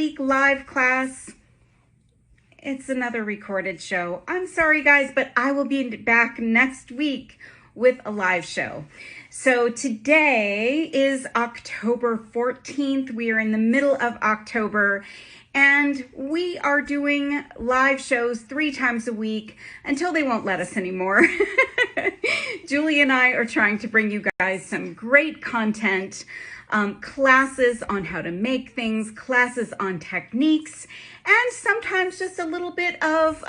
Beadahlique live class. It's another recorded show. I'm sorry guys, but I will be back next week with a live show. So today is October 14th. We are in the middle of October and we are doing live shows 3 times a week until they won't let us anymore. Julie and I are trying to bring you guys some great content, classes on how to make things, classes on techniques, and sometimes just a little bit of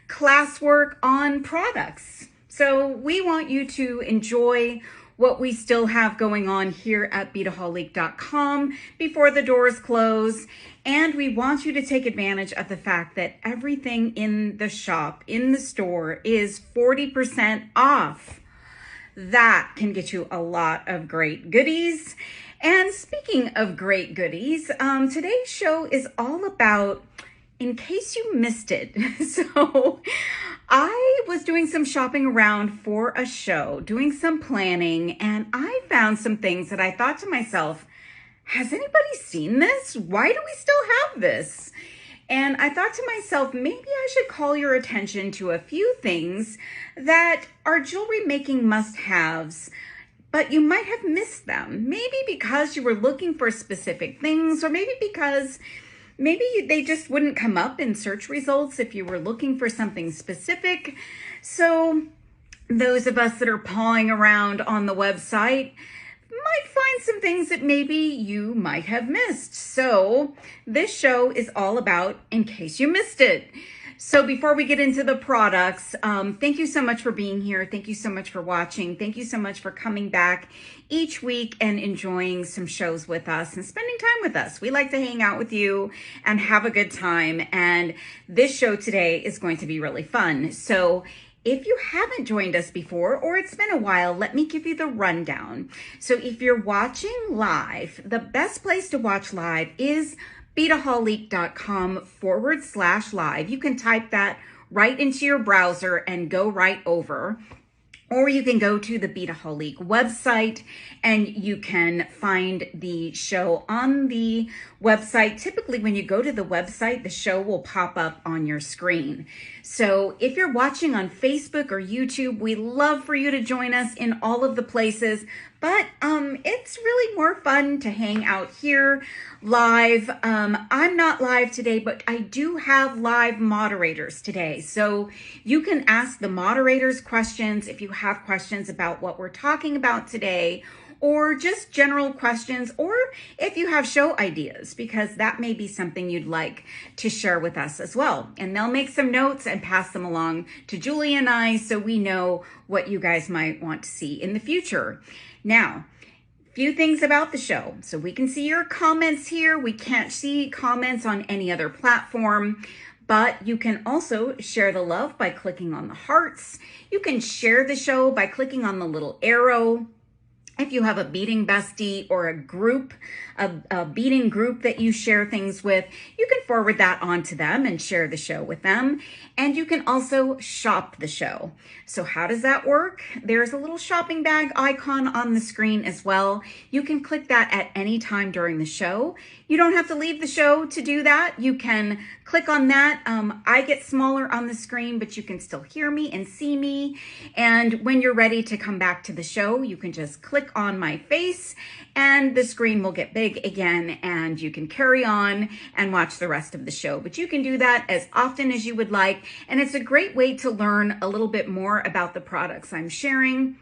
classwork on products. So we want you to enjoy what we still have going on here at Beadahlique.com before the doors close. And we want you to take advantage of the fact that everything in the shop, in the store, is 40% off. That can get you a lot of great goodies. And speaking of great goodies, today's show is all about, in case you missed it. So I was doing some shopping around for a show, doing some planning, and I found some things that I thought to myself, has anybody seen this? Why do we still have this? And I thought to myself, maybe I should call your attention to a few things that are jewelry making must-haves, but you might have missed them. Maybe because you were looking for specific things, or maybe because they just wouldn't come up in search results if you were looking for something specific. So those of us that are pawing around on the website might find some things that maybe you might have missed. So this show is all about in case you missed it. So before we get into the products, thank you so much for being here. Thank you so much for watching. Thank you so much for coming back each week and enjoying some shows with us and spending time with us. We like to hang out with you and have a good time. And this show today is going to be really fun. So if you haven't joined us before, or it's been a while, let me give you the rundown. So if you're watching live, the best place to watch live is Beadahlique.com/live. You can type that right into your browser and go right over. Or you can go to the Beadahlique website and you can find the show on the website. Typically, when you go to the website, the show will pop up on your screen. So if you're watching on Facebook or YouTube, we love for you to join us in all of the places. But it's really more fun to hang out here live. I'm not live today, but I do have live moderators today. So you can ask the moderators questions if you have questions about what we're talking about today, or just general questions, or if you have show ideas, because that may be something you'd like to share with us as well. And they'll make some notes and pass them along to Julie and I so we know what you guys might want to see in the future. Now, a few things about the show. So we can see your comments here. We can't see comments on any other platform, but you can also share the love by clicking on the hearts. You can share the show by clicking on the little arrow. If you have a beading bestie or a group, a beading group that you share things with, you can forward that on to them and share the show with them. And you can also shop the show. So how does that work? There's a little shopping bag icon on the screen as well. You can click that at any time during the show. You don't have to leave the show to do that. You can click on that. I get smaller on the screen, but you can still hear me and see me. And when you're ready to come back to the show, you can just click on my face and the screen will get big again and you can carry on and watch the rest of the show. But you can do that as often as you would like. And it's a great way to learn a little bit more about the products I'm sharing,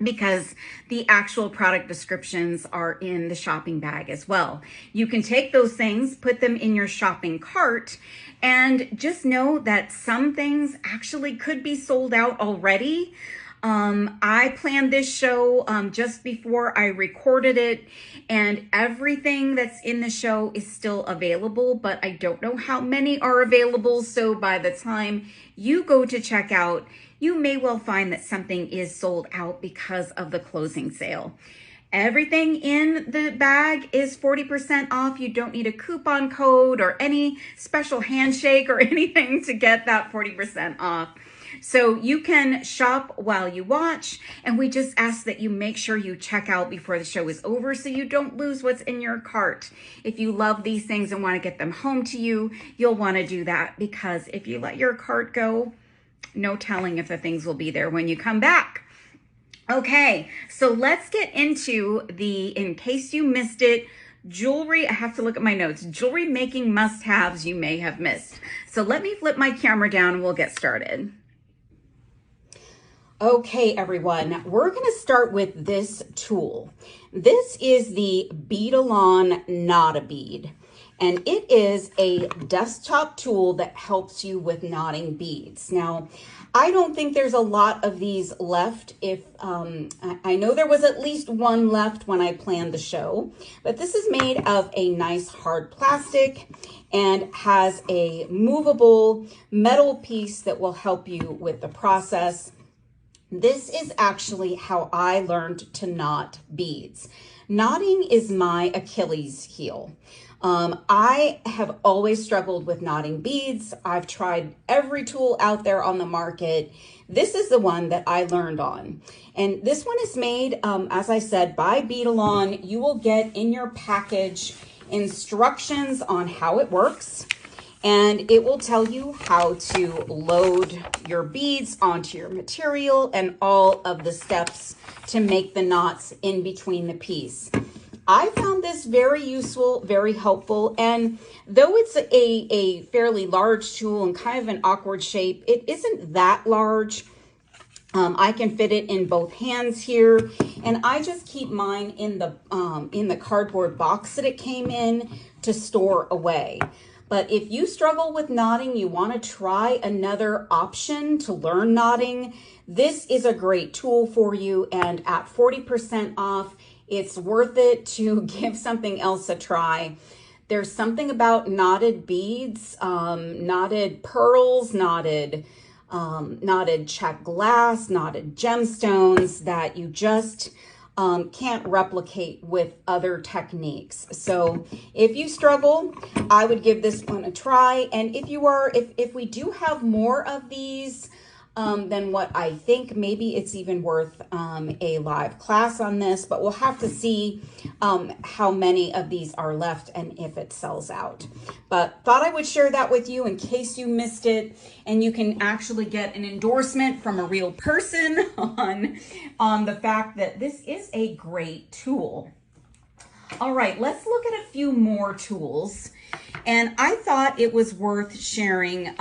because the actual product descriptions are in the shopping bag as well. You can take those things, put them in your shopping cart, and just know that some things actually could be sold out already. I planned this show just before I recorded it, and everything that's in the show is still available, but I don't know how many are available. So by the time you go to check out, you may well find that something is sold out because of the closing sale. Everything in the bag is 40% off. You don't need a coupon code or any special handshake or anything to get that 40% off. So you can shop while you watch, and we just ask that you make sure you check out before the show is over so you don't lose what's in your cart. If you love these things and want to get them home to you, you'll want to do that, because if you let your cart go, no telling if the things will be there when you come back. Okay, so let's get into the, in case you missed it, jewelry. I have to look at my notes. Jewelry making must-haves you may have missed. So let me flip my camera down and we'll get started. Okay, everyone, we're going to start with this tool. This is the Beadalon Knot-A-Bead, and it is a desktop tool that helps you with knotting beads. Now, I don't think there's a lot of these left. If I know there was at least one left when I planned the show, but this is made of a nice hard plastic and has a movable metal piece that will help you with the process. This is actually how I learned to knot beads. Knotting is my Achilles heel. I have always struggled with knotting beads. I've tried every tool out there on the market. This is the one that I learned on. And this one is made, as I said, by Beadalon. You will get in your package instructions on how it works. And it will tell you how to load your beads onto your material and all of the steps to make the knots in between the piece. I found this very useful, very helpful, and though it's a fairly large tool and kind of an awkward shape, it isn't that large. I can fit it in both hands here, and I just keep mine in the cardboard box that it came in to store away. But if you struggle with knotting, you want to try another option to learn knotting, this is a great tool for you, and at 40% off, it's worth it to give something else a try. There's something about knotted beads, knotted pearls, knotted check glass, knotted gemstones that you just can't replicate with other techniques. So if you struggle, I would give this one a try. And if we do have more of these, then what I think, maybe it's even worth a live class on this, but we'll have to see how many of these are left and if it sells out. But thought I would share that with you in case you missed it, and you can actually get an endorsement from a real person on the fact that this is a great tool. All right, let's look at a few more tools. And I thought it was worth sharing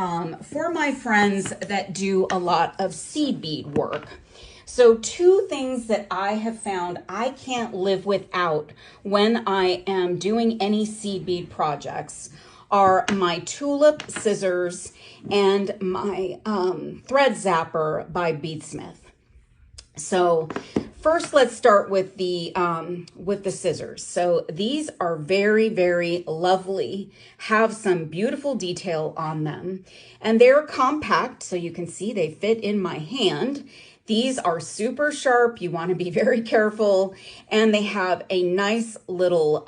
for my friends that do a lot of seed bead work. So two things that I have found I can't live without when I am doing any seed bead projects are my tulip scissors and my thread zapper by Beadsmith. So first, let's start with the scissors. So these are very, very lovely, have some beautiful detail on them, and they're compact, so you can see they fit in my hand. These are super sharp. You want to be very careful, and they have a nice little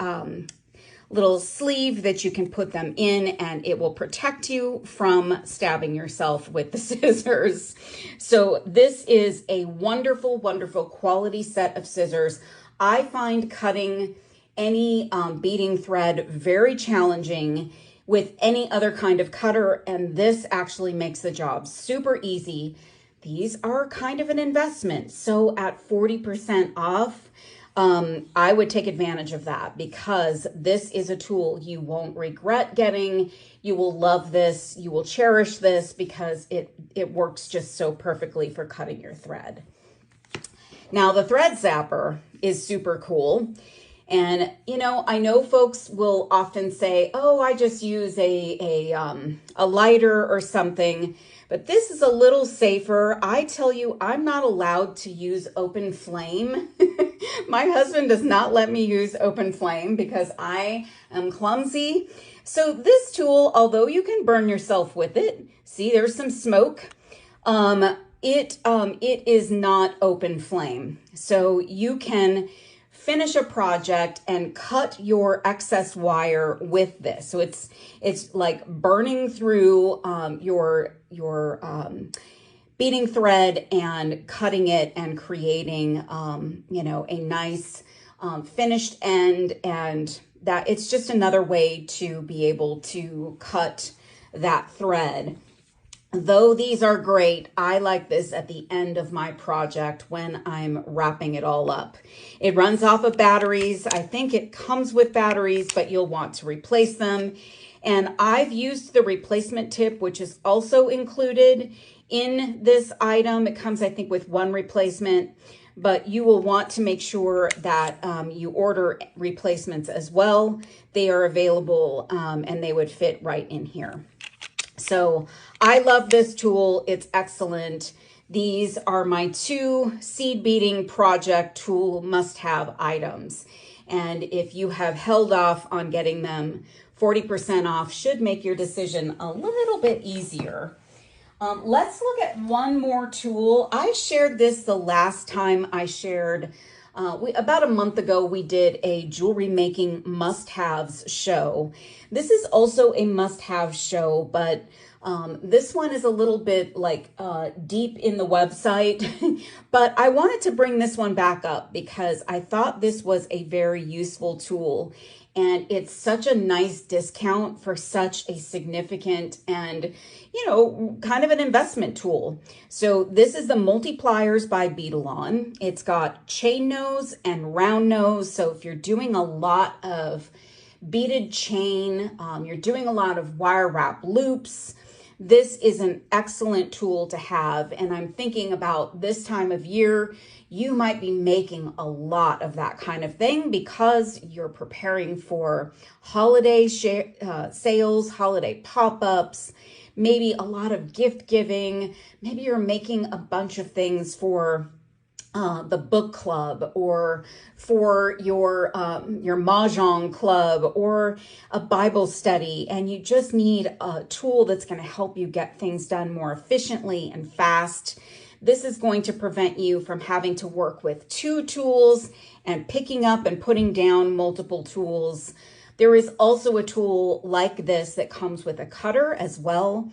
sleeve that you can put them in, and it will protect you from stabbing yourself with the scissors. So this is a wonderful, wonderful quality set of scissors. I find cutting any beading thread very challenging with any other kind of cutter, and this actually makes the job super easy. These are kind of an investment, so at 40% off, I would take advantage of that, because this is a tool you won't regret getting. You will love this. You will cherish this because it works just so perfectly for cutting your thread. Now, the thread zapper is super cool. And, you know, I know folks will often say, oh, I just use a lighter or something. But this is a little safer. I tell you, I'm not allowed to use open flame. My husband does not let me use open flame because I am clumsy. So this tool, although you can burn yourself with it, see there's some smoke, it is not open flame. So you can finish a project and cut your excess wire with this. So it's like burning through your beading thread and cutting it and creating, you know, a nice finished end. And that it's just another way to be able to cut that thread. Though these are great, I like this at the end of my project when I'm wrapping it all up. It runs off of batteries. I think it comes with batteries, but you'll want to replace them. And I've used the replacement tip, which is also included in this item. It comes, I think, with one replacement, but you will want to make sure that you order replacements as well. They are available and they would fit right in here. So I love this tool. It's excellent. These are my 2 seed beading project tool must-have items. And if you have held off on getting them, 40% off should make your decision a little bit easier. Let's look at one more tool. I shared this the last time I shared, about a month ago, we did a jewelry making must-haves show. This is also a must-have show, but this one is a little bit like deep in the website, but I wanted to bring this one back up because I thought this was a very useful tool. And it's such a nice discount for such a significant and, you know, kind of an investment tool. So this is the Multi-Pliers by Beadalon. It's got chain nose and round nose. So if you're doing a lot of beaded chain, you're doing a lot of wire wrap loops, this is an excellent tool to have. And I'm thinking about this time of year, you might be making a lot of that kind of thing because you're preparing for holiday sales, holiday pop-ups, maybe a lot of gift giving. Maybe you're making a bunch of things for the book club or for your Mahjong club or a Bible study, and you just need a tool that's going to help you get things done more efficiently and fast. This is going to prevent you from having to work with 2 tools and picking up and putting down multiple tools. There is also a tool like this that comes with a cutter as well,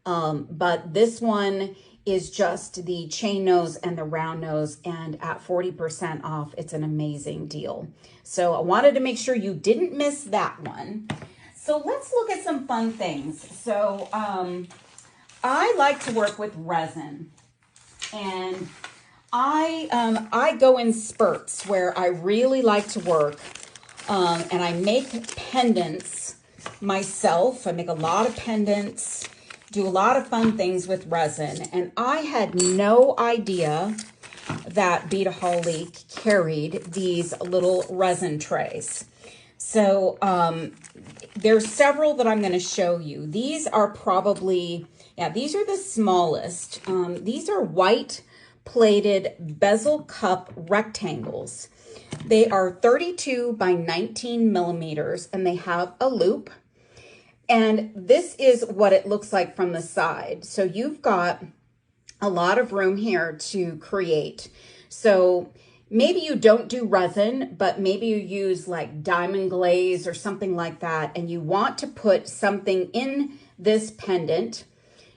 but this one is just the chain nose and the round nose, and at 40% off, it's an amazing deal. So I wanted to make sure you didn't miss that one. So let's look at some fun things. So I like to work with resin, and I go in spurts where I really like to work, and I make pendants myself. I make a lot of pendants, do a lot of fun things with resin, and I had no idea that Beadahlique carried these little resin trays. So there's several that I'm going to show you. These are probably, yeah, these are the smallest. These are white plated bezel cup rectangles. They are 32 by 19 millimeters, and they have a loop. And this is what it looks like from the side. So you've got a lot of room here to create. So maybe you don't do resin, but maybe you use like diamond glaze or something like that, and you want to put something in this pendant.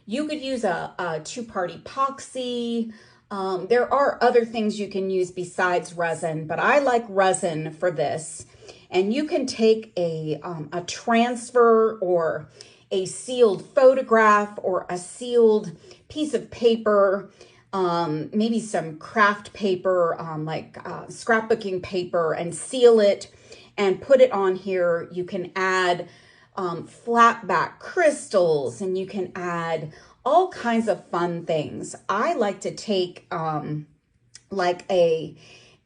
You could use a two-part epoxy. There are other things you can use besides resin, but I like resin for this. And you can take a transfer or a sealed photograph or a sealed piece of paper, maybe some craft paper, like scrapbooking paper, and seal it and put it on here. You can add flat back crystals, and you can add all kinds of fun things. I like to take like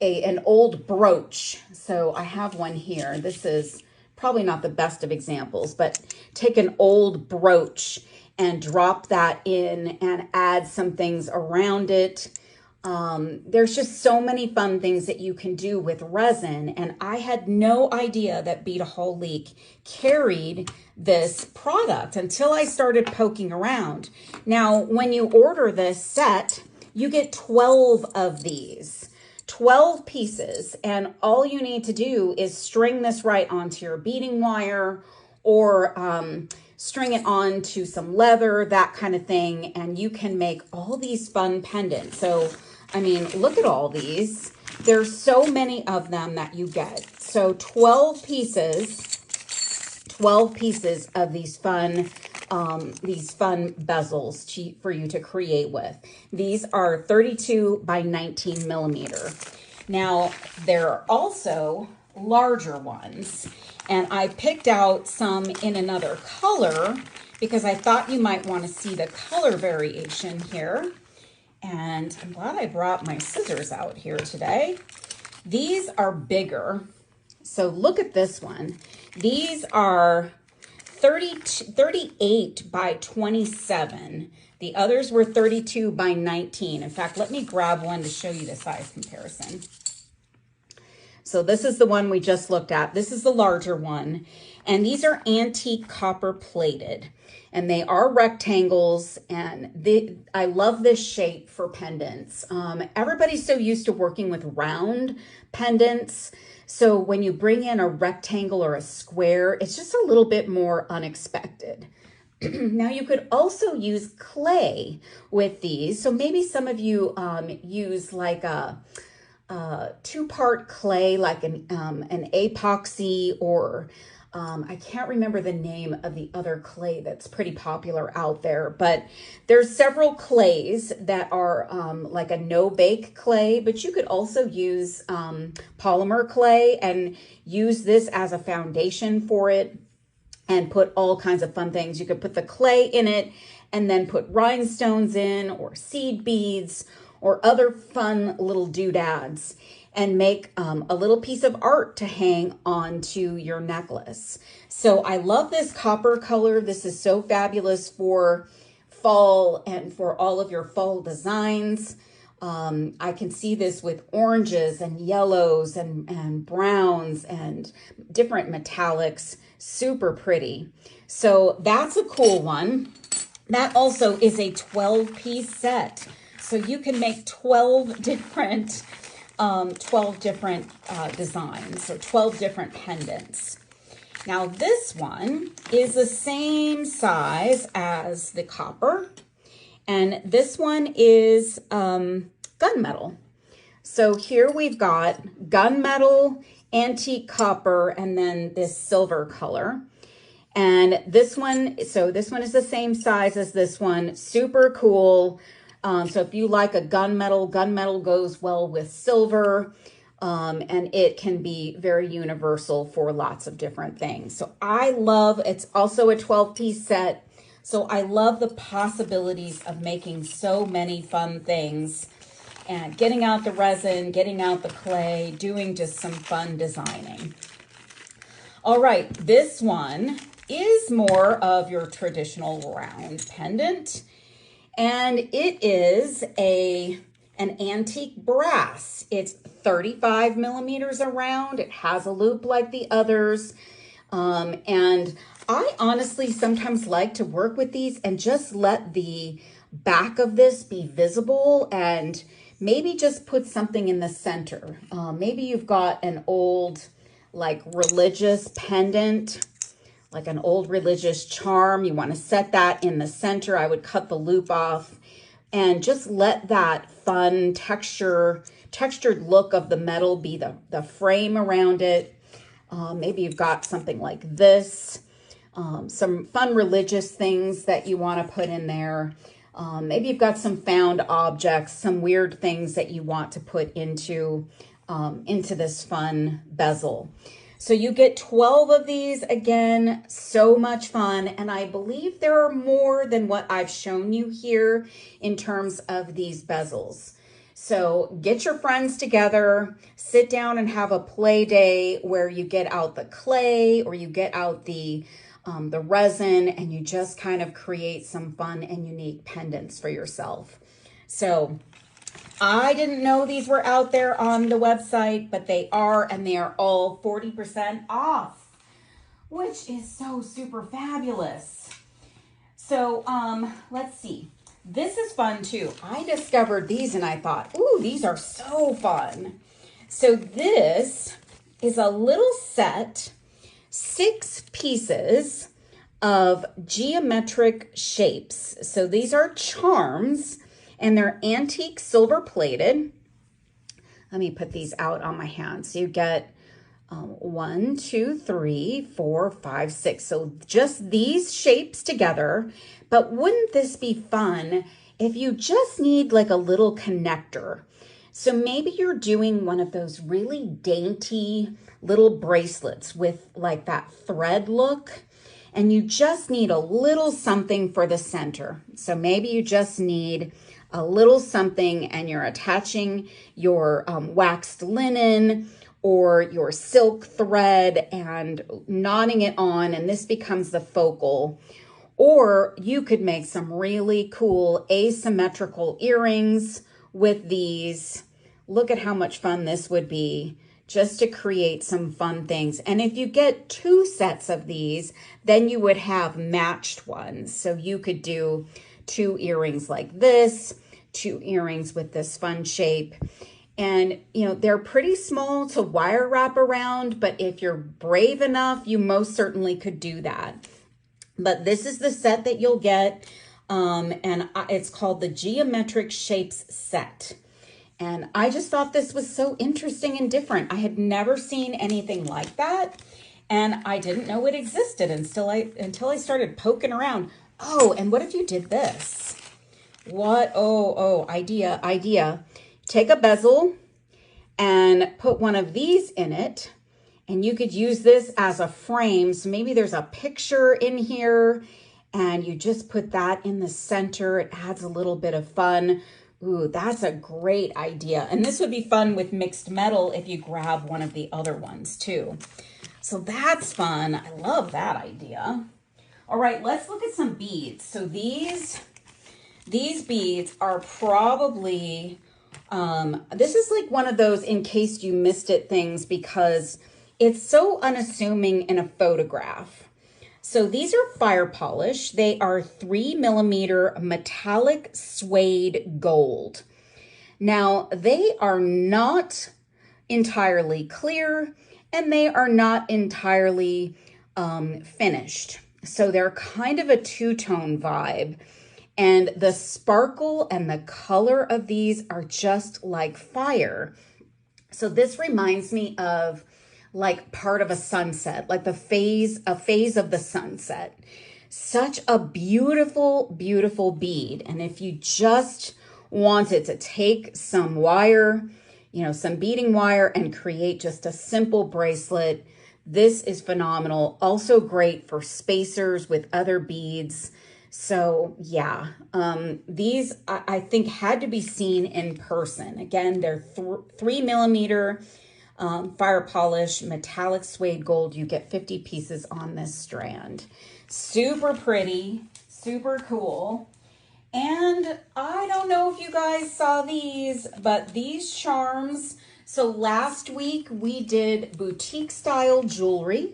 an old brooch. So I have one here. This is probably not the best of examples, but take an old brooch and drop that in and add some things around it. There's just so many fun things that you can do with resin, and I had no idea that Beadahlique carried this product until I started poking around. Now, when you order this set, you get 12 of these. 12 pieces, and all you need to do is string this right onto your beading wire, or string it on to some leather, that kind of thing, and you can make all these fun pendants. So, I mean, look at all these. There's so many of them that you get. So 12 pieces of these fun bezels for you to create with. These are 32 by 19 millimeter. Now, there are also larger ones, and I picked out some in another color because I thought you might want to see the color variation here. And I'm glad I brought my scissors out here today. These are bigger. So look at this one. These are 38 by 27. The others were 32 by 19. In fact, let me grab one to show you the size comparison. So this is the one we just looked at. This is the larger one. And these are antique copper plated. And they are rectangles. And I love this shape for pendants. Everybody's so used to working with round pendants. So when you bring in a rectangle or a square, it's just a little bit more unexpected. Now you could also use clay with these. So maybe some of you use like a two-part clay, like an epoxy, or I can't remember the name of the other clay that's pretty popular out there, but there's several clays that are like a no-bake clay, but you could also use polymer clay and use this as a foundation for it and put all kinds of fun things. You could put the clay in it and then put rhinestones in, or seed beads, or other fun little doodads, and make a little piece of art to hang onto your necklace. So I love this copper color. This is so fabulous for fall and for all of your fall designs. I can see this with oranges and yellows and browns and different metallics. Super pretty. So that's a cool one. That also is a 12-piece set. So you can make 12 different designs, or 12 different pendants. Now this one is the same size as the copper, and this one is gunmetal. So here we've got gunmetal, antique copper, and then this silver color. And this one, so this one is the same size as this one. Super cool. So if you like a gunmetal goes well with silver, and it can be very universal for lots of different things. So I love, it's also a 12-piece set. So I love the possibilities of making so many fun things and getting out the resin, getting out the clay, doing just some fun designing. All right, this one is more of your traditional round pendant. And it is an antique brass. It's 35 millimeters around. It has a loop like the others. And I honestly sometimes like to work with these and just let the back of this be visible, and maybe just put something in the center. Maybe you've got an old like religious pendant, like an old religious charm. You want to set that in the center. I would cut the loop off and just let that fun textured look of the metal be the frame around it. Maybe you've got something like this, some fun religious things that you want to put in there. Maybe you've got some found objects, some weird things that you want to put into this fun bezel. So you get 12 of these. Again, so much fun. And I believe there are more than what I've shown you here in terms of these bezels. So get your friends together, sit down and have a play day where you get out the clay or you get out the resin, and you just kind of create some fun and unique pendants for yourself. So I didn't know these were out there on the website, but they are, and they are all 40% off, which is so super fabulous. So let's see. This is fun too. I discovered these and I thought, ooh, these are so fun. So this is a little set, 6 pieces of geometric shapes. So these are charms, and they're antique silver plated. Let me put these out on my hand. So you get 1, 2, 3, 4, 5, 6. So just these shapes together. But wouldn't this be fun if you just need like a little connector? So maybe you're doing one of those really dainty little bracelets with like that thread look, and you just need a little something for the center. So maybe you just need a little something, and you're attaching your waxed linen or your silk thread and knotting it on, and this becomes the focal. Or you could make some really cool asymmetrical earrings with these. Look at how much fun this would be just to create some fun things. And if you get 2 sets of these, then you would have matched ones. So you could do 2 earrings like this, 2 earrings with this fun shape. And, you know, they're pretty small to wire wrap around, but if you're brave enough, you most certainly could do that. But this is the set that you'll get, and it's called the Geometric Shapes Set. And I just thought this was so interesting and different. I had never seen anything like that, and I didn't know it existed until I started poking around. Oh, and what if you did this? What? Oh, idea. Take a bezel and put one of these in it. And you could use this as a frame. So maybe there's a picture in here and you just put that in the center. It adds a little bit of fun. Ooh, that's a great idea. And this would be fun with mixed metal if you grab one of the other ones too. So that's fun. I love that idea. All right, let's look at some beads. So these beads are probably, this is like one of those in case you missed it things because it's so unassuming in a photograph. So these are fire polish. They are 3mm metallic suede gold. Now they are not entirely clear and they are not entirely finished. So they're kind of a two-tone vibe. And the sparkle and the color of these are just like fire. So this reminds me of like part of a sunset, like a phase of the sunset. Such a beautiful, beautiful bead. And if you just wanted to take some wire, you know, some beading wire and create just a simple bracelet, this is phenomenal. Also great for spacers with other beads. So yeah, these I think had to be seen in person. Again, they're 3mm fire polish, metallic suede gold. You get 50 pieces on this strand. Super pretty, super cool. And I don't know if you guys saw these, but these charms. So last week we did boutique style jewelry.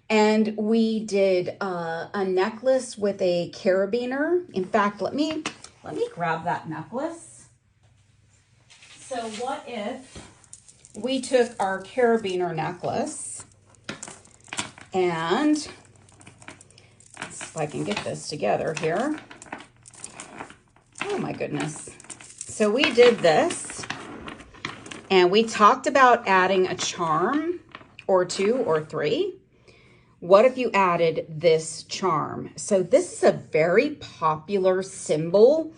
And we did a necklace with a carabiner. In fact, let me grab that necklace. So what if we took our carabiner necklace and let's see if I can get this together here. Oh my goodness. So we did this and we talked about adding a charm or 2 or 3. What if you added this charm? So this is a very popular symbol,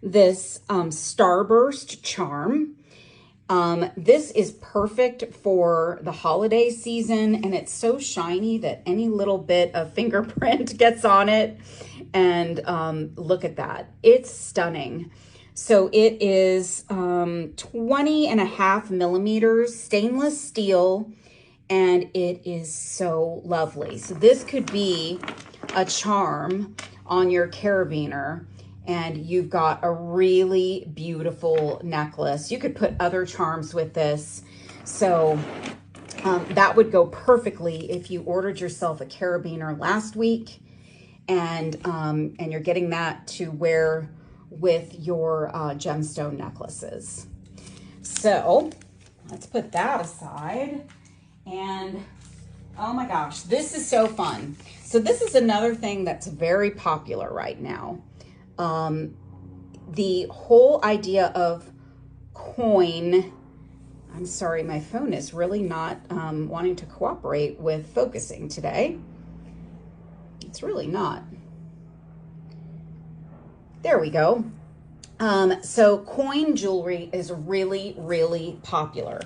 this starburst charm. This is perfect for the holiday season, and it's so shiny that any little bit of fingerprint gets on it. And look at that. It's stunning. So it is 20.5mm stainless steel, and it is so lovely. So this could be a charm on your carabiner, and you've got a really beautiful necklace. You could put other charms with this. So that would go perfectly if you ordered yourself a carabiner last week, and you're getting that to wear with your gemstone necklaces. So let's put that aside. And oh my gosh, this is so fun. So this is another thing that's very popular right now. The whole idea of coin, I'm sorry, my phone is really not wanting to cooperate with focusing today. It's really not. There we go. So coin jewelry is really, really popular.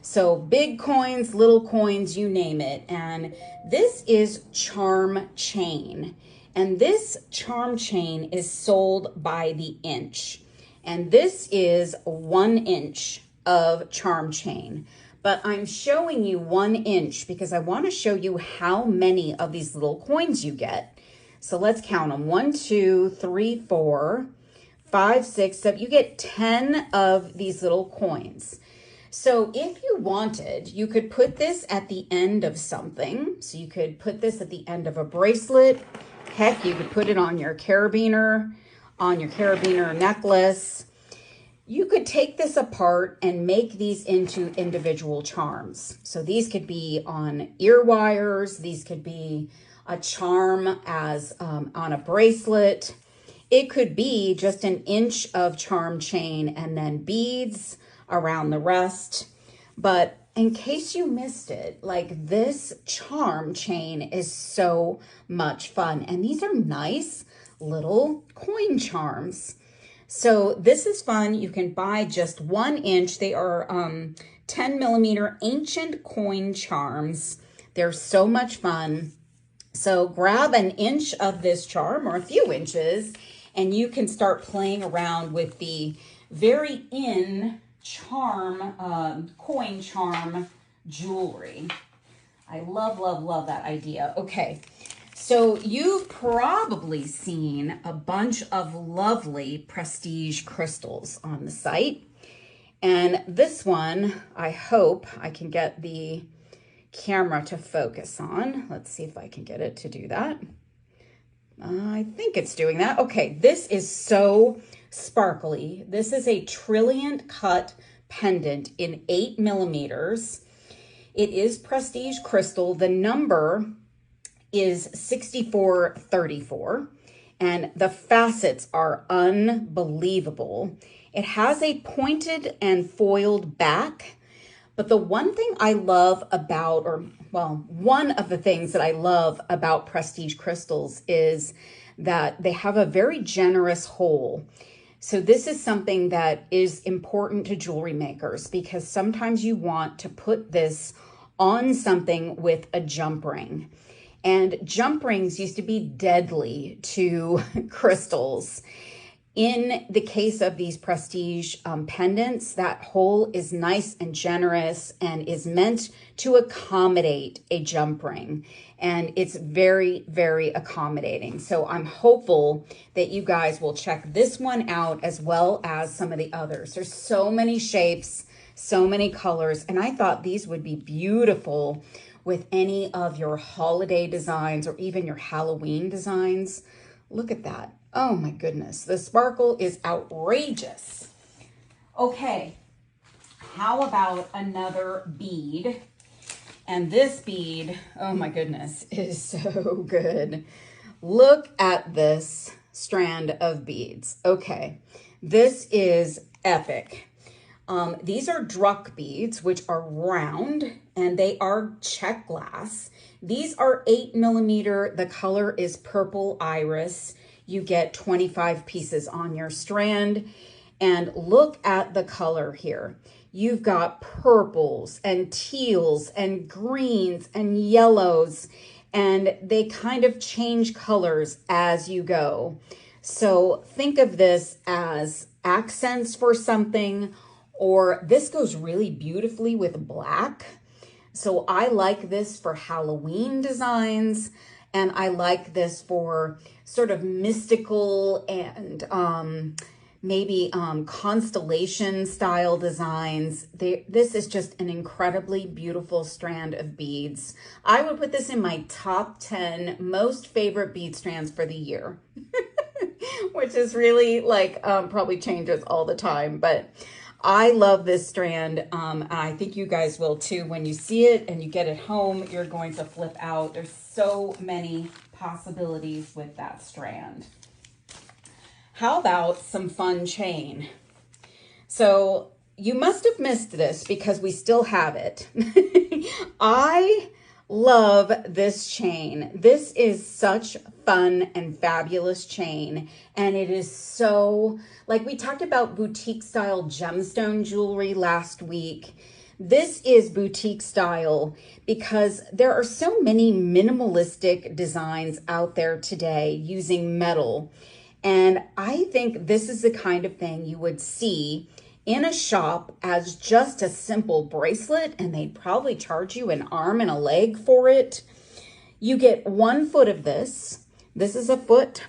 So big coins, little coins, you name it. And this is charm chain. And this charm chain is sold by the inch. And this is 1 inch of charm chain. But I'm showing you 1 inch because I want to show you how many of these little coins you get. So let's count them. 1, 2, 3, 4, 5, 6, 7. You get 10 of these little coins. So if you wanted, you could put this at the end of something. So you could put this at the end of a bracelet. Heck, you could put it on your carabiner necklace. You could take this apart and make these into individual charms. So these could be on ear wires. These could be a charm as on a bracelet. It could be just 1 inch of charm chain and then beads around the rest. But in case you missed it, like this charm chain is so much fun. And these are nice little coin charms. So this is fun. You can buy just 1 inch. They are 10 millimeter ancient coin charms. They're so much fun. So grab 1 inch of this charm or a few inches, and you can start playing around with the very in charm, coin charm jewelry. I love, love, love that idea. Okay, so you've probably seen a bunch of lovely prestige crystals on the site. And this one, I hope I can get the camera to focus on. Let's see if I can get it to do that. I think it's doing that. Okay, this is so sparkly. This is a trilliant cut pendant in 8 millimeters. It is prestige crystal. The number is 6434 and the facets are unbelievable. It has a pointed and foiled back, but the one thing I love about, one of the things that I love about prestige crystals is that they have a very generous hole. So this is something that is important to jewelry makers because sometimes you want to put this on something with a jump ring. And jump rings used to be deadly to crystals. In the case of these prestige pendants, that hole is nice and generous and is meant to accommodate a jump ring. And it's very, very accommodating. So I'm hopeful that you guys will check this one out as well as some of the others. There's so many shapes, so many colors, and I thought these would be beautiful with any of your holiday designs or even your Halloween designs. Look at that. Oh my goodness, the sparkle is outrageous. Okay, how about another bead? And this bead, oh my goodness, is so good. Look at this strand of beads. Okay, this is epic. These are Druck beads, which are round, and they are check glass. These are 8 millimeter. The color is purple iris. You get 25 pieces on your strand. And look at the color here. You've got purples and teals and greens and yellows, and they kind of change colors as you go. So think of this as accents for something, or this goes really beautifully with black. So I like this for Halloween designs, and I like this for sort of mystical and maybe constellation style designs. This is just an incredibly beautiful strand of beads. I would put this in my top 10 most favorite bead strands for the year, which is really like probably changes all the time, but I love this strand. I think you guys will too. When you see it and you get it home, you're going to flip out. There's so many possibilities with that strand. How about some fun chain? So you must have missed this because we still have it. I love this chain. This is such fun and fabulous chain. And it is so, like we talked about boutique style gemstone jewelry last week. This is boutique style because there are so many minimalistic designs out there today using metal. And I think this is the kind of thing you would see in a shop as just a simple bracelet, and they'd probably charge you an arm and a leg for it. You get 1 foot of this. This is a foot,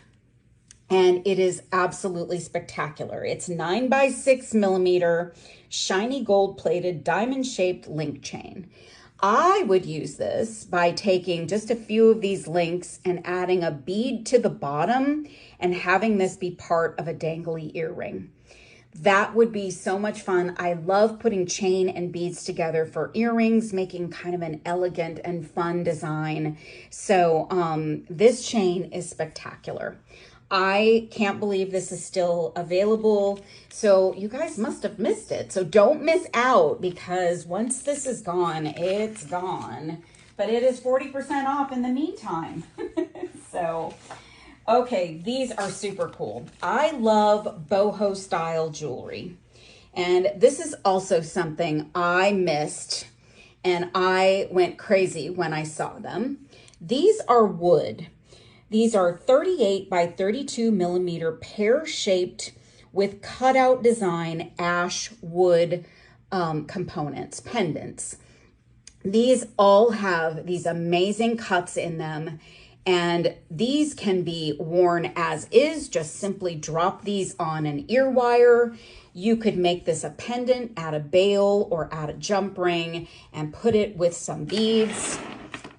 and it is absolutely spectacular. It's 9 by 6 millimeter, shiny gold plated, diamond shaped link chain. I would use this by taking just a few of these links and adding a bead to the bottom and having this be part of a dangly earring. That would be so much fun. I love putting chain and beads together for earrings, making kind of an elegant and fun design. So this chain is spectacular. I can't believe this is still available. So you guys must have missed it. So don't miss out, because once this is gone, it's gone. But it is 40% off in the meantime. So, okay, these are super cool. I love boho style jewelry. And this is also something I missed, and I went crazy when I saw them. These are wood. These are 38 by 32 millimeter pear-shaped with cutout design ash wood components, pendants. These all have these amazing cuts in them, and these can be worn as is. Just simply drop these on an ear wire. You could make this a pendant, add a bail or add a jump ring and put it with some beads.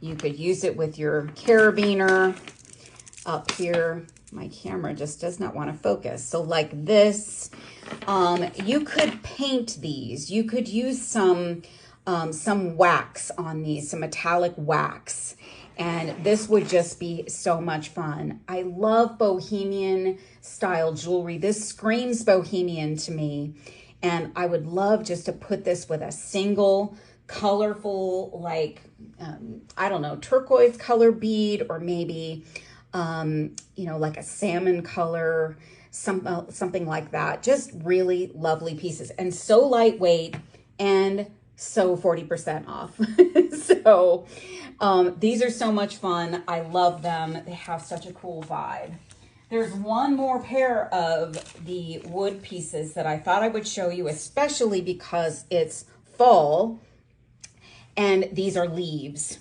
You could use it with your carabiner. Up here, my camera just does not want to focus. So like this, you could paint these. You could use some wax on these, some metallic wax. And this would just be so much fun. I love bohemian style jewelry. This screams bohemian to me. And I would love just to put this with a single colorful, like, I don't know, turquoise color bead, or maybe, you know, like a salmon color, something like that. Just really lovely pieces, and so lightweight and so 40% off. So these are so much fun. I love them. They have such a cool vibe. There's one more pair of the wood pieces that I thought I would show you, especially because it's fall, and these are leaves.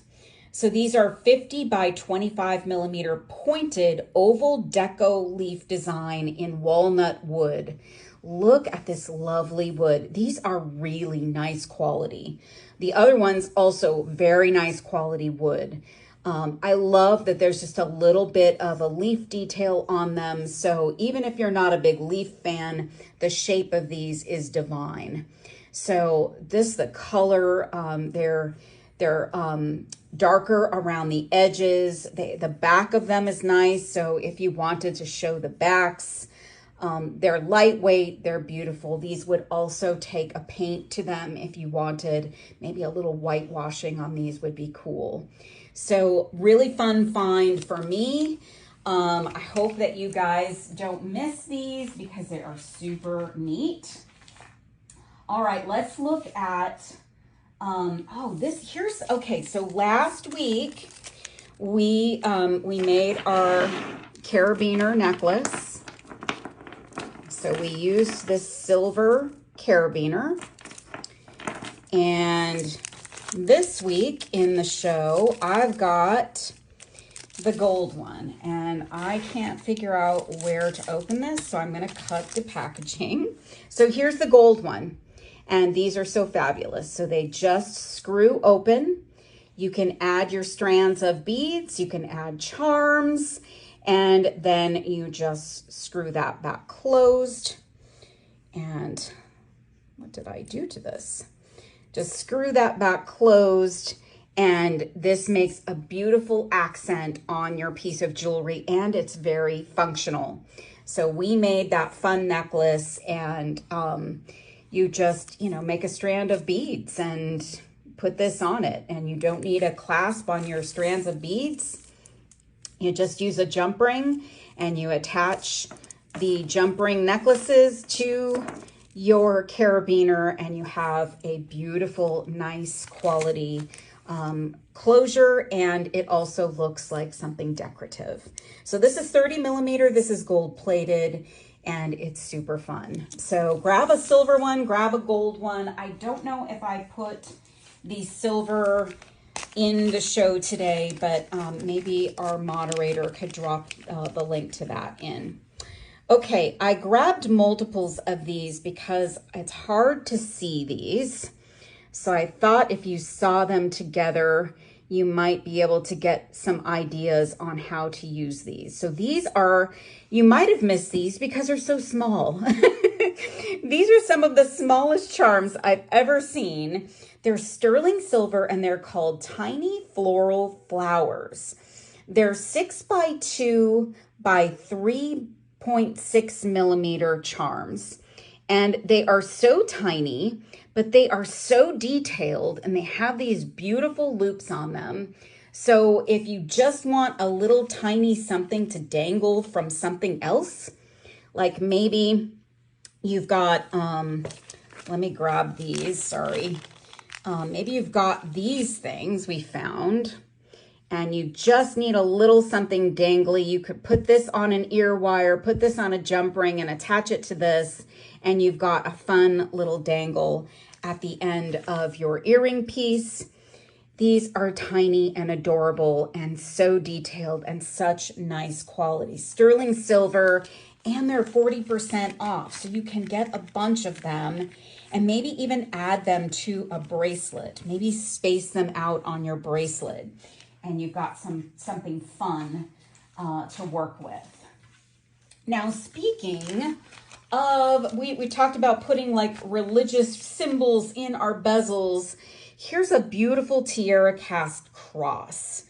So these are 50 by 25 millimeter pointed oval deco leaf design in walnut wood. Look at this lovely wood. These are really nice quality. The other ones also very nice quality wood. I love that there's just a little bit of a leaf detail on them. So even if you're not a big leaf fan, the shape of these is divine. So this, the color, they're darker around the edges. The back of them is nice. So if you wanted to show the backs, they're lightweight, they're beautiful. These would also take a paint to them if you wanted. Maybe a little whitewashing on these would be cool. So really fun find for me. I hope that you guys don't miss these because they are super neat. All right, let's look at, okay, so last week we made our carabiner necklace. So we used this silver carabiner, and this week in the show, I've got the gold one, and I can't figure out where to open this, so I'm going to cut the packaging. So here's the gold one, and these are so fabulous. So they just screw open. You can add your strands of beads, you can add charms, and then you just screw that back closed. And what did I do to this? Just screw that back closed, and this makes a beautiful accent on your piece of jewelry, and it's very functional. So we made that fun necklace, and you just, you know, make a strand of beads and put this on it, and you don't need a clasp on your strands of beads. You just use a jump ring, and you attach the jump ring necklaces to your carabiner, and you have a beautiful, nice quality closure, and it also looks like something decorative. So this is 30 millimeter, this is gold plated, and it's super fun. So grab a silver one, grab a gold one. I don't know if I put the silver in the show today, but maybe our moderator could drop the link to that in. Okay, I grabbed multiples of these because it's hard to see these. So I thought if you saw them together, you might be able to get some ideas on how to use these. So these are, you might have missed these because they're so small. These are some of the smallest charms I've ever seen. They're sterling silver, and they're called Tiny Floral Flowers. They're 6 by 2 by 3.6 millimeter charms, and they are so tiny, but they are so detailed, and they have these beautiful loops on them. So if you just want a little tiny something to dangle from something else, like maybe you've got, let me grab these, sorry. Maybe you've got these things we found, and you just need a little something dangly. You could put this on an ear wire, put this on a jump ring, and attach it to this, and you've got a fun little dangle at the end of your earring piece. These are tiny and adorable and so detailed and such nice quality. Sterling silver, and they're 40% off, so you can get a bunch of them and maybe even add them to a bracelet. Maybe space them out on your bracelet, and you've got something fun to work with. Now, speaking of, we talked about putting like religious symbols in our bezels. Here's a beautiful tiara cast cross.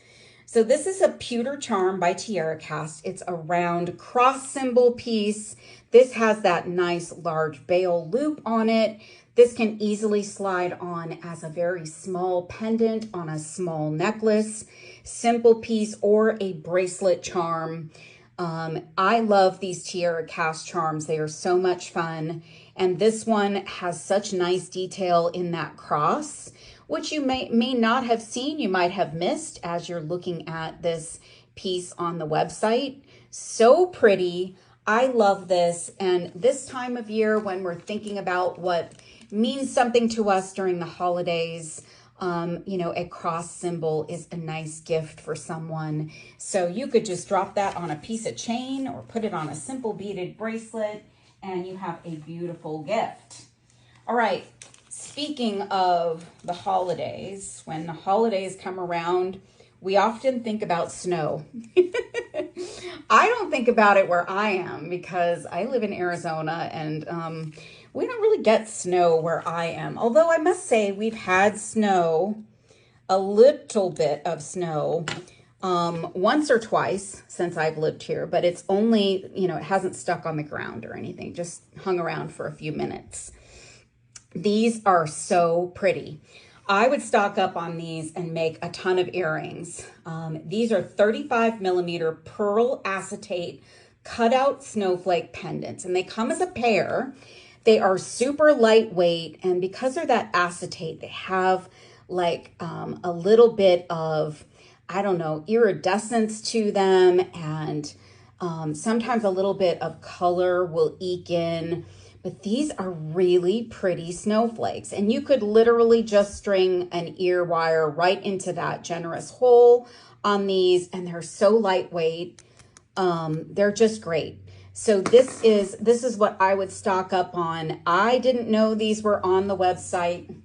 So this is a pewter charm by Tiara Cast. It's a round cross symbol piece. This has that nice large bail loop on it. This can easily slide on as a very small pendant on a small necklace, simple piece, or a bracelet charm. I love these Tiara Cast charms. They are so much fun. And this one has such nice detail in that cross, which you may not have seen, you might have missed as you're looking at this piece on the website. So pretty. I love this. And this time of year when we're thinking about what means something to us during the holidays, you know, a cross symbol is a nice gift for someone. So you could just drop that on a piece of chain or put it on a simple beaded bracelet, and you have a beautiful gift. All right. Speaking of the holidays, when the holidays come around, we often think about snow. I don't think about it where I am because I live in Arizona, and we don't really get snow where I am. Although I must say we've had snow, a little bit of snow, once or twice since I've lived here, but it's only, you know, it hasn't stuck on the ground or anything, just hung around for a few minutes. These are so pretty. I would stock up on these and make a ton of earrings. These are 35 millimeter pearl acetate cutout snowflake pendants, and they come as a pair. They are super lightweight, and because they're that acetate, they have like a little bit of, I don't know, iridescence to them, and sometimes a little bit of color will eke in. But these are really pretty snowflakes, and you could literally just string an ear wire right into that generous hole on these, and they're so lightweight. They're just great. So this is what I would stock up on. I didn't know these were on the website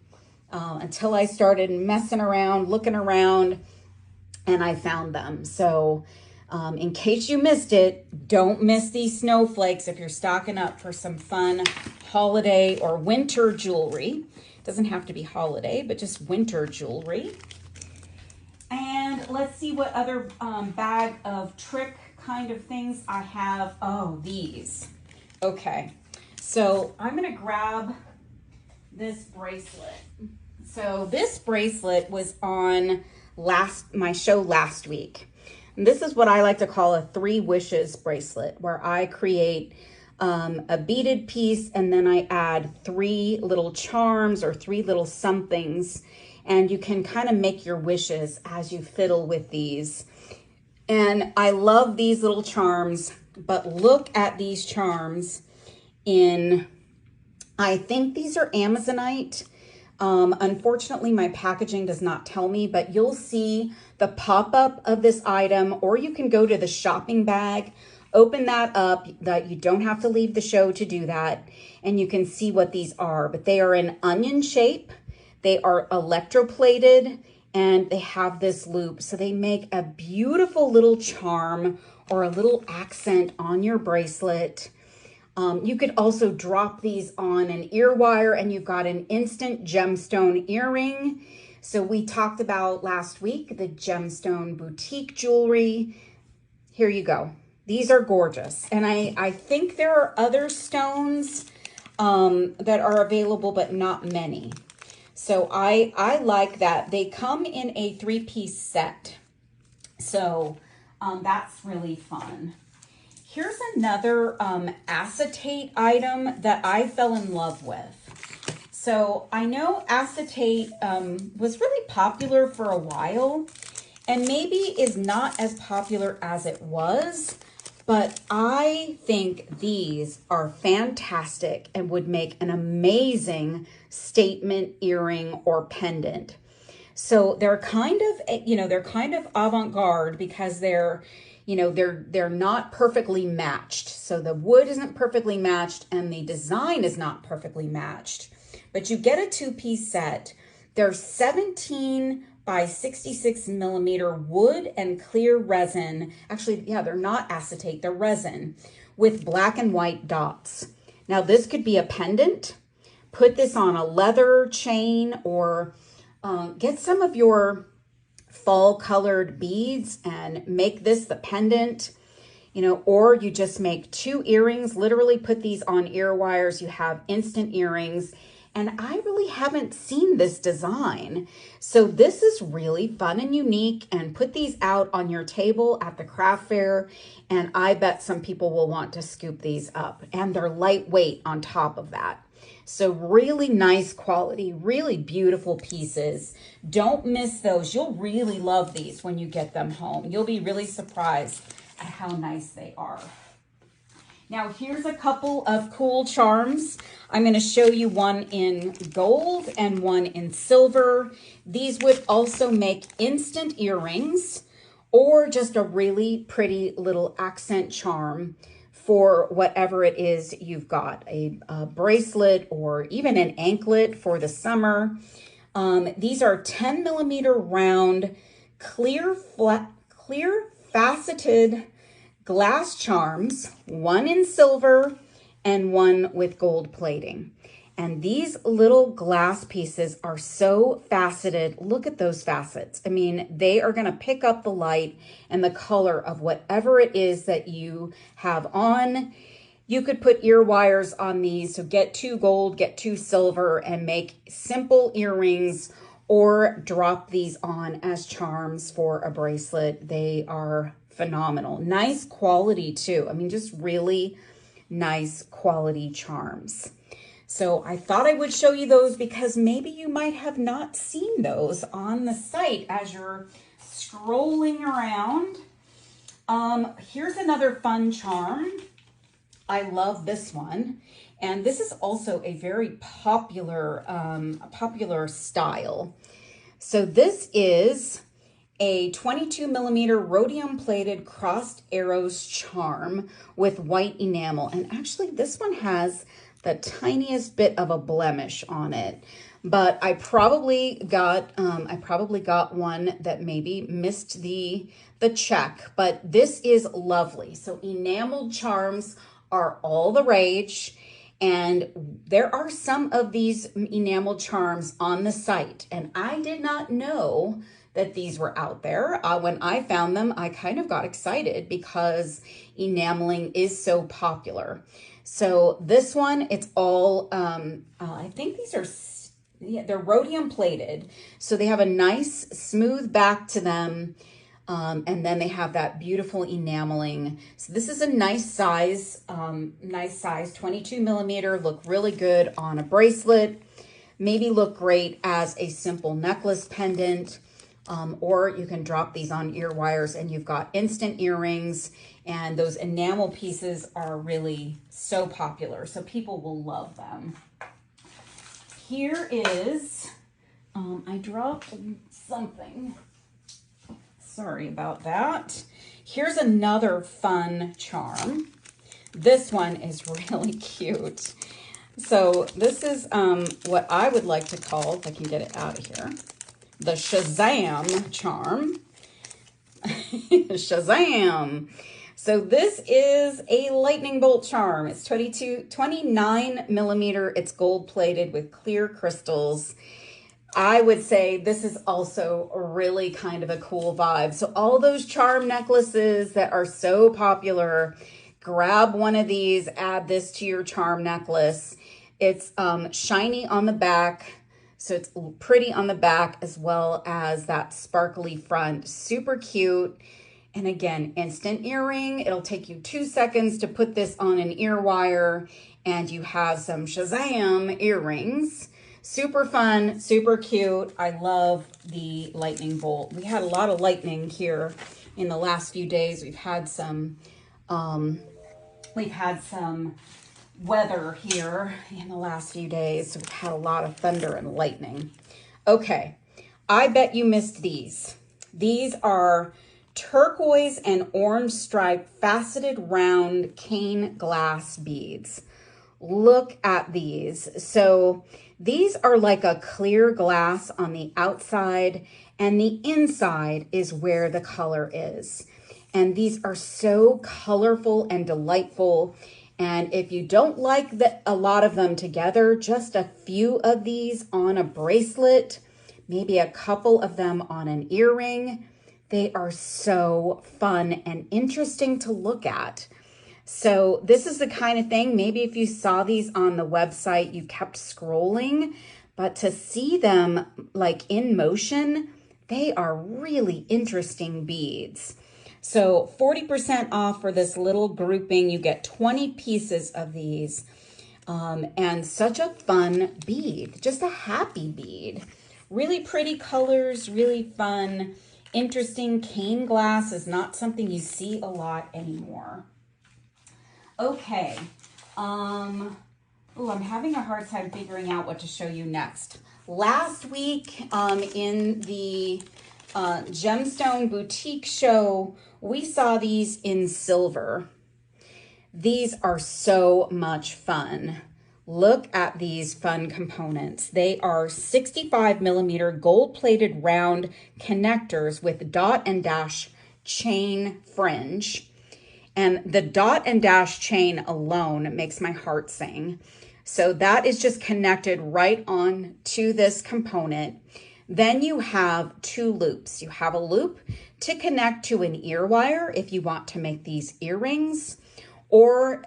until I started messing around, looking around, and I found them. So in case you missed it, don't miss these snowflakes if you're stocking up for some fun holiday or winter jewelry. It doesn't have to be holiday, but just winter jewelry. And let's see what other bag of trick kind of things I have. Oh, these. Okay, so I'm gonna grab this bracelet. So this bracelet was on my show last week. And this is what I like to call a 3 wishes bracelet, where I create a beaded piece and then I add 3 little charms or 3 little somethings, and you can kind of make your wishes as you fiddle with these. And I love these little charms, but look at these charms in, I think these are Amazonite. Unfortunately, my packaging does not tell me, but you'll see the pop-up of this item, or you can go to the shopping bag, open that up, that you don't have to leave the show to do that, and you can see what these are. But they are in onion shape, they are electroplated, and they have this loop. So they make a beautiful little charm or a little accent on your bracelet. You could also drop these on an ear wire and you've got an instant gemstone earring. So we talked about last week the gemstone boutique jewelry. Here you go. These are gorgeous. And I think there are other stones that are available, but not many. So I like that. They come in a 3-piece set. So that's really fun. Here's another acetate item that I fell in love with. So I know acetate was really popular for a while and maybe is not as popular as it was, but I think these are fantastic and would make an amazing statement earring or pendant. So they're kind of, they're kind of avant-garde because they're not perfectly matched. So the wood isn't perfectly matched and the design is not perfectly matched, but you get a 2-piece set. They're 17 by 66 millimeter wood and clear resin. Actually, yeah, they're not acetate, they're resin with black and white dots. Now this could be a pendant. Put this on a leather chain or get some of your fall colored beads and make this the pendant, or you just make 2 earrings, literally put these on ear wires. You have instant earrings. And I really haven't seen this design. So this is really fun and unique, and put these out on your table at the craft fair. And I bet some people will want to scoop these up, and they're lightweight on top of that. So really nice quality, really beautiful pieces. Don't miss those. You'll really love these when you get them home. You'll be really surprised at how nice they are. Now here's a couple of cool charms. I'm going to show you one in gold and one in silver. These would also make instant earrings or just a really pretty little accent charm for whatever it is you've got, a bracelet or even an anklet for the summer. These are 10 millimeter round, clear faceted glass charms, one in silver and one with gold plating. And these little glass pieces are so faceted. Look at those facets. I mean, they are going to pick up the light and the color of whatever it is that you have on. You could put ear wires on these. So get 2 gold, get 2 silver, and make simple earrings, or drop these on as charms for a bracelet. They are phenomenal. Nice quality too. I mean, just really nice quality charms. So I thought I would show you those because maybe you might have not seen those on the site as you're scrolling around. Here's another fun charm. I love this one. And this is also a very popular style. So this is a 22 millimeter rhodium plated crossed arrows charm with white enamel. And actually this one has the tiniest bit of a blemish on it, but I probably got one that maybe missed the check, but this is lovely. So enameled charms are all the rage. And there are some of these enamel charms on the site, and I did not know that these were out there. When I found them, I kind of got excited because enameling is so popular. So this one, it's all, I think these are, yeah, they're rhodium plated. So they have a nice smooth back to them. And then they have that beautiful enameling. So this is a nice size, 22 millimeter, look really good on a bracelet, maybe look great as a simple necklace pendant, or you can drop these on ear wires and you've got instant earrings, and those enamel pieces are really so popular. So people will love them. Here is, I dropped something. Sorry about that. Here's another fun charm. This one is really cute. So this is what I would like to call, if I can get it out of here, the Shazam charm. Shazam. So this is a lightning bolt charm. It's 29 millimeter. It's gold plated with clear crystals. I would say this is also really kind of a cool vibe. So all those charm necklaces that are so popular, grab one of these, add this to your charm necklace. It's shiny on the back, so it's pretty on the back as well as that sparkly front. Super cute. And again, instant earring. It'll take you 2 seconds to put this on an ear wire and you have some Shazam earrings. Super fun, super cute. I love the lightning bolt. We had a lot of lightning here in the last few days. We've had some weather here in the last few days. So we've had a lot of thunder and lightning. Okay, I bet you missed these. These are turquoise and orange striped faceted round cane glass beads. Look at these. So these are like a clear glass on the outside, and the inside is where the color is. And these are so colorful and delightful. And if you don't like a lot of them together, just a few of these on a bracelet, maybe a couple of them on an earring, they are so fun and interesting to look at. So this is the kind of thing, maybe if you saw these on the website, you kept scrolling, but to see them like in motion, they are really interesting beads. So 40% off for this little grouping. You get 20 pieces of these, and such a fun bead, just a happy bead. Really pretty colors, really fun, interesting. Cane glass is not something you see a lot anymore. Okay, I'm having a hard time figuring out what to show you next. Last week in the Gemstone boutique show, we saw these in silver. These are so much fun. Look at these fun components. They are 65 millimeter gold plated round connectors with dot and dash chain fringe. And the dot and dash chain alone makes my heart sing. So that is just connected right on to this component. Then you have 2 loops. You have a loop to connect to an ear wire if you want to make these earrings, or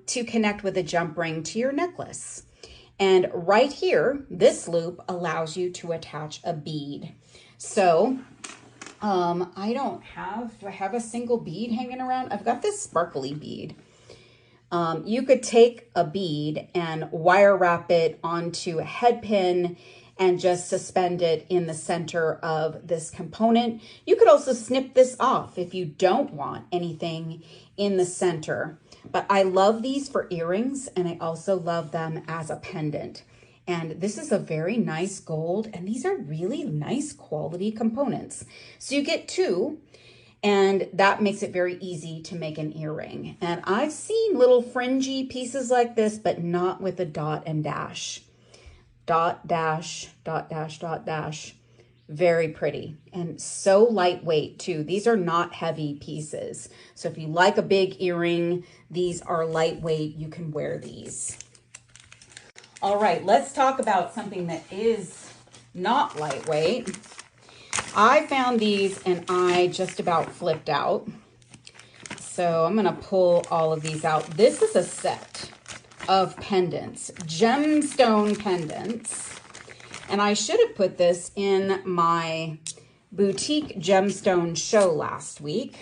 to connect with a jump ring to your necklace. And right here, this loop allows you to attach a bead. So do I have a single bead hanging around? I've got this sparkly bead. You could take a bead and wire wrap it onto a head pin and just suspend it in the center of this component. You could also snip this off if you don't want anything in the center. But I love these for earrings, and I also love them as a pendant. And this is a very nice gold, and these are really nice quality components. So you get 2, and that makes it very easy to make an earring. And I've seen little fringy pieces like this, but not with a dot and dash. Dot, dash, dot, dash, dot, dash. Very pretty and so lightweight too. These are not heavy pieces. So if you like a big earring, these are lightweight. You can wear these. All right, let's talk about something that is not lightweight. I found these and I just about flipped out. So I'm gonna pull all of these out. This is a set of pendants, gemstone pendants. And I should have put this in my boutique gemstone show last week.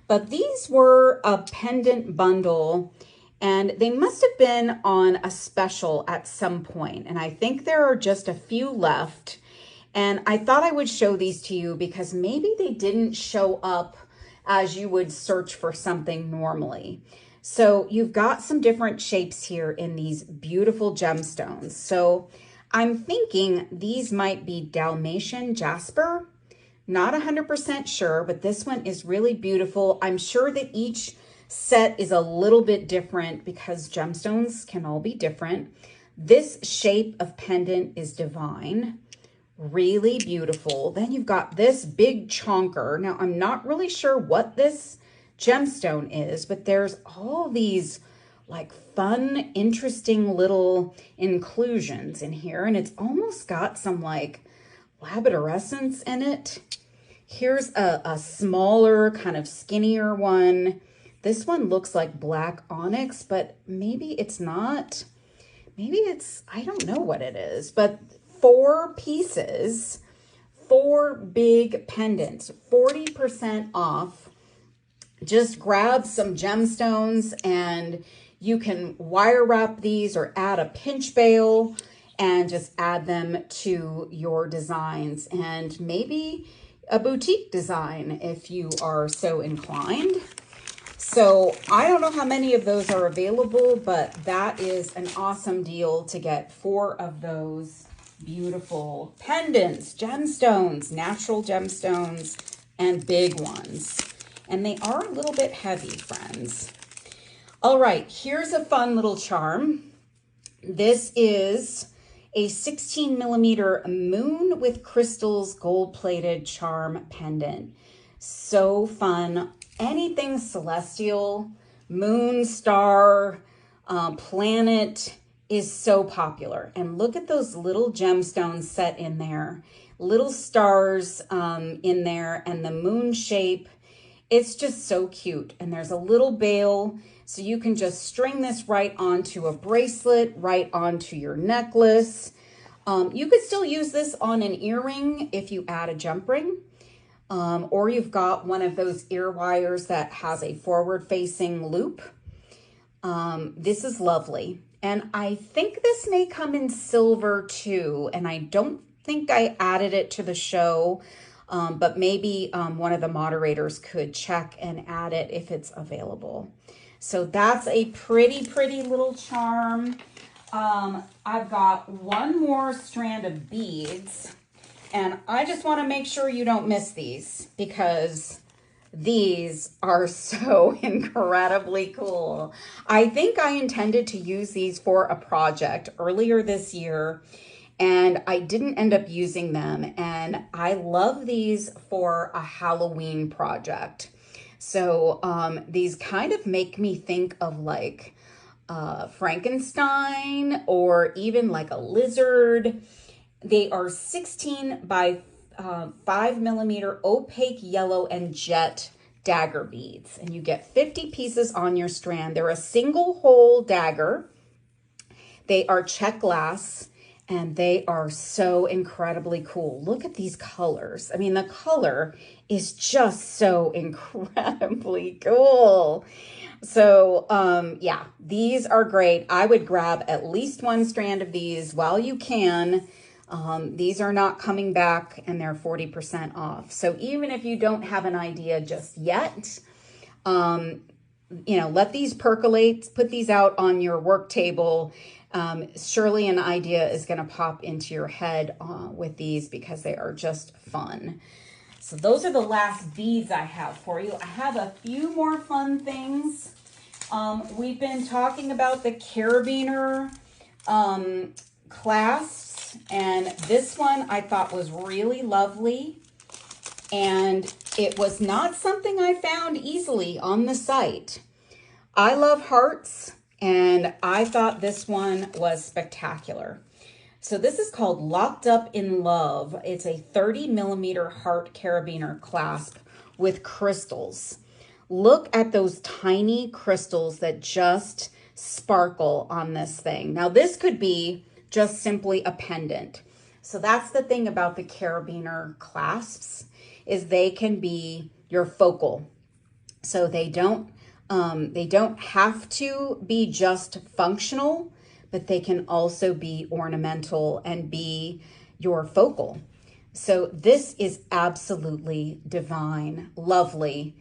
But these were a pendant bundle and they must have been on a special at some point. And I think there are just a few left. And I thought I would show these to you because maybe they didn't show up as you would search for something normally. So you've got some different shapes here in these beautiful gemstones. So I'm thinking these might be Dalmatian jasper. Not 100% sure, but this one is really beautiful. I'm sure that each set is a little bit different because gemstones can all be different. This shape of pendant is divine, really beautiful. Then you've got this big chonker. Now, I'm not really sure what this gemstone is, but there's all these like fun, interesting little inclusions in here, and it's almost got some like labradorescence in it. Here's a smaller, kind of skinnier one. This one looks like black onyx, but maybe it's not. Maybe it's, I don't know what it is, but 4 pieces, 4 big pendants, 40% off. Just grab some gemstones and you can wire wrap these or add a pinch bail and just add them to your designs and maybe a boutique design if you are so inclined. So I don't know how many of those are available, but that is an awesome deal to get 4 of those beautiful pendants, gemstones, natural gemstones, and big ones. And they are a little bit heavy, friends. All right, here's a fun little charm. This is a 16 millimeter moon with crystals gold plated charm pendant. So fun. Anything celestial, moon, star, planet is so popular. And look at those little gemstones set in there, little stars in there, and the moon shape. It's just so cute. And there's a little bail, so you can just string this right onto a bracelet, right onto your necklace. You could still use this on an earring if you add a jump ring. Or you've got one of those ear wires that has a forward-facing loop. This is lovely. And I think this may come in silver too, and I don't think I added it to the show, but maybe one of the moderators could check and add it if it's available. So that's a pretty, pretty little charm. I've got one more strand of beads. And I just want to make sure you don't miss these because these are so incredibly cool. I think I intended to use these for a project earlier this year and I didn't end up using them. And I love these for a Halloween project. So these kind of make me think of like Frankenstein or even like a lizard. They are 16 by 5 millimeter opaque yellow and jet dagger beads. And you get 50 pieces on your strand. They're a single hole dagger. They are check glass and they are so incredibly cool. Look at these colors. I mean, the color is just so incredibly cool. So yeah, these are great. I would grab at least one strand of these while you can. These are not coming back and they're 40% off. So even if you don't have an idea just yet, you know, let these percolate, put these out on your work table. Surely an idea is going to pop into your head with these because they are just fun. So those are the last beads I have for you. I have a few more fun things. We've been talking about the Carabiner clasps, and this one I thought was really lovely. And it was not something I found easily on the site. I love hearts, And I thought this one was spectacular. So this is called Locked Up in Love. It's a 30mm heart carabiner clasp with crystals. Look at those tiny crystals that just sparkle on this thing. Now this could be just simply a pendant. So that's the thing about the carabiner clasps, is they can be your focal. So they don't have to be just functional, but they can also be ornamental and be your focal. So this is absolutely divine, lovely.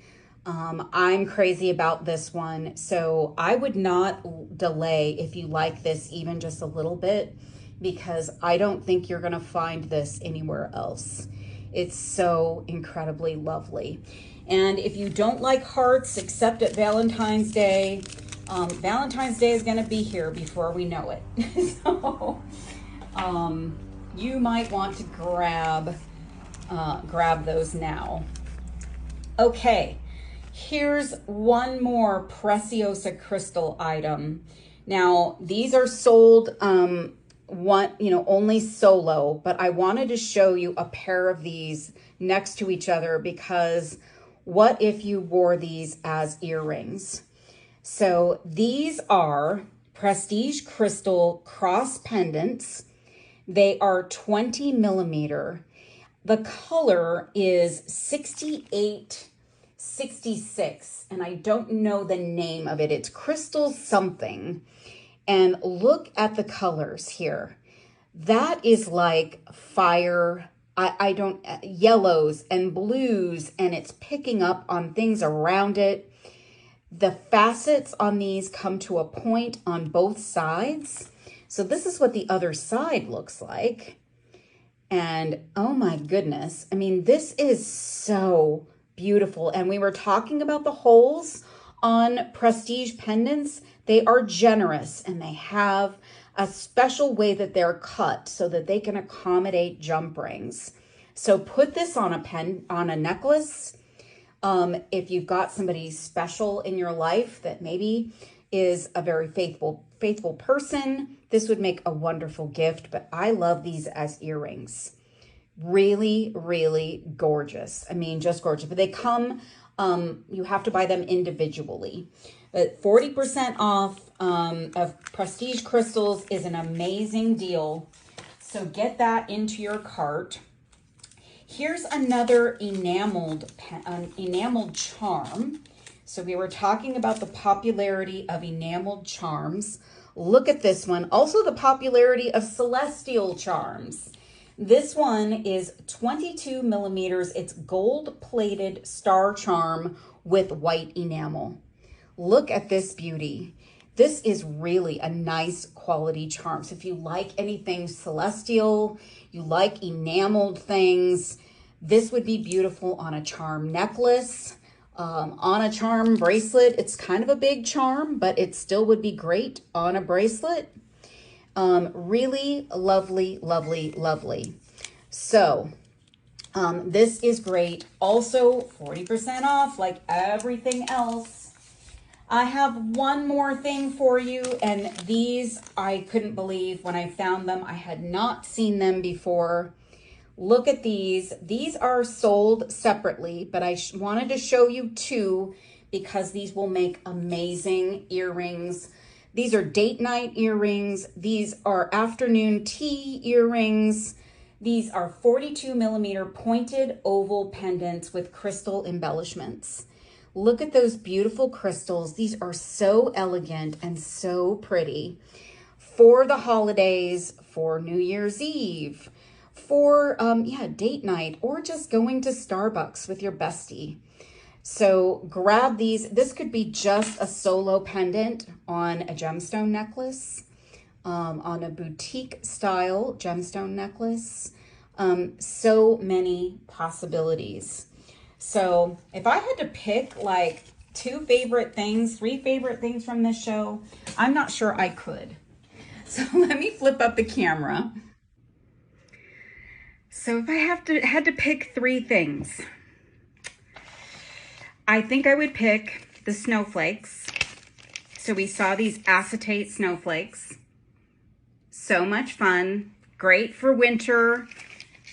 I'm crazy about this one. So I would not delay if you like this even just a little bit, because I don't think you're gonna find this anywhere else. It's so incredibly lovely. And if you don't like hearts except at Valentine's Day, Valentine's Day is going to be here before we know it. So you might want to grab those now. Okay, here's one more Preciosa crystal item. Now these are sold only solo, but I wanted to show you a pair of these next to each other, because what if you wore these as earrings? So these are Prestige Crystal Cross Pendants. They are 20mm. The color is 6866, and I don't know the name of it. It's crystal something. And look at the colors here. That is like fire. Yellows and blues, and it's picking up on things around it. The facets on these come to a point on both sides. So this is what the other side looks like. And oh my goodness, I mean, this is so beautiful. And we were talking about the holes on Prestige pendants. They are generous, and they have a special way that they're cut so that they can accommodate jump rings. So put this on a necklace. If you've got somebody special in your life that maybe is a very faithful person, this would make a wonderful gift. But I love these as earrings. Really, really gorgeous. I mean, just gorgeous. But they come, you have to buy them individually. But 40% off of Prestige Crystals is an amazing deal. So get that into your cart. Here's another enameled charm. So we were talking about the popularity of enameled charms. Look at this one. Also the popularity of celestial charms. This one is 22mm. It's gold-plated star charm with white enamel. Look at this beauty. This is really a nice quality charm. So if you like anything celestial, you like enameled things, this would be beautiful on a charm necklace, on a charm bracelet. It's kind of a big charm, but it still would be great on a bracelet. Really lovely, lovely, lovely. So this is great. Also 40% off like everything else. I have one more thing for you, and these I couldn't believe when I found them. I had not seen them before. Look at these. These are sold separately, but I wanted to show you two because these will make amazing earrings. These are date night earrings. These are afternoon tea earrings. These are 42mm pointed oval pendants with crystal embellishments. Look at those beautiful crystals. These are so elegant and so pretty for the holidays, for New Year's Eve, for date night, or just going to Starbucks with your bestie. So grab these. This could be just a solo pendant on a gemstone necklace, on a boutique style gemstone necklace. So many possibilities. So if I had to pick like 3 favorite things from this show, I'm not sure I could. So let me flip up the camera. So if I had to pick 3 things, I think I would pick the snowflakes. So we saw these acetate snowflakes. So much fun. Great for winter.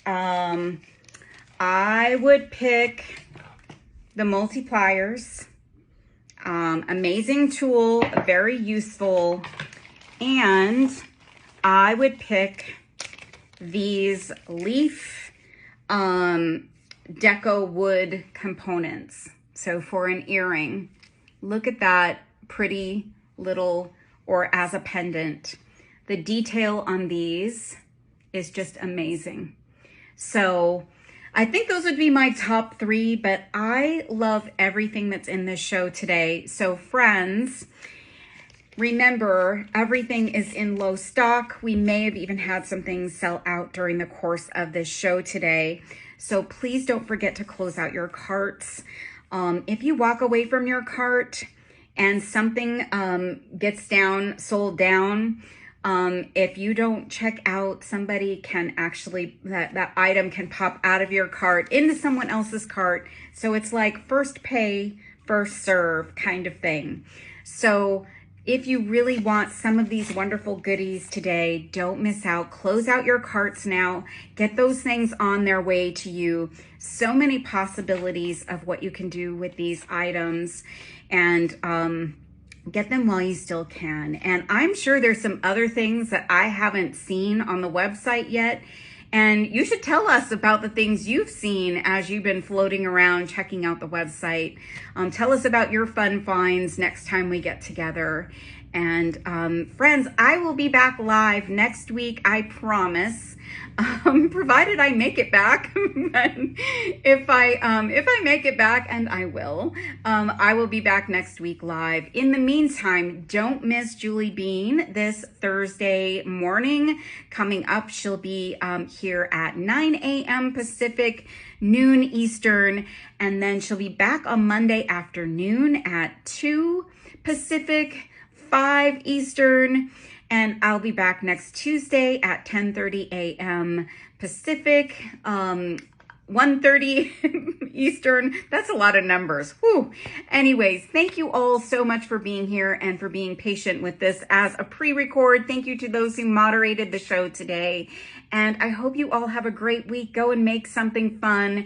I would pick the multi-pliers. Amazing tool, very useful. And I would pick these leaf deco wood components. So for an earring, look at that pretty little, or as a pendant. The detail on these is just amazing. So I think those would be my top 3, but I love everything that's in this show today. So friends, remember, everything is in low stock. We may have even had some things sell out during the course of this show today. So please don't forget to close out your carts. If you walk away from your cart and something gets sold down, if you don't check out, somebody can actually, that item can pop out of your cart into someone else's cart. So it's like first pay, first serve kind of thing. So if you really want some of these wonderful goodies today, don't miss out. Close out your carts now. Get those things on their way to you. So many possibilities of what you can do with these items, and get them while you still can. And I'm sure there's some other things that I haven't seen on the website yet. And you should tell us about the things you've seen as you've been floating around checking out the website. Tell us about your fun finds next time we get together. And friends, I will be back live next week, I promise, provided I make it back. if I make it back, and I will be back next week live. In the meantime, don't miss Julie Bean this Thursday morning. Coming up, she'll be here at 9 a.m. Pacific, noon Eastern, and then she'll be back on Monday afternoon at 2 Pacific, 5 Eastern, and I'll be back next Tuesday at 10:30 a.m. Pacific, 1:30 Eastern. That's a lot of numbers. Whew. Anyways, thank you all so much for being here and for being patient with this as a pre-record. Thank you to those who moderated the show today. And I hope you all have a great week. Go and make something fun.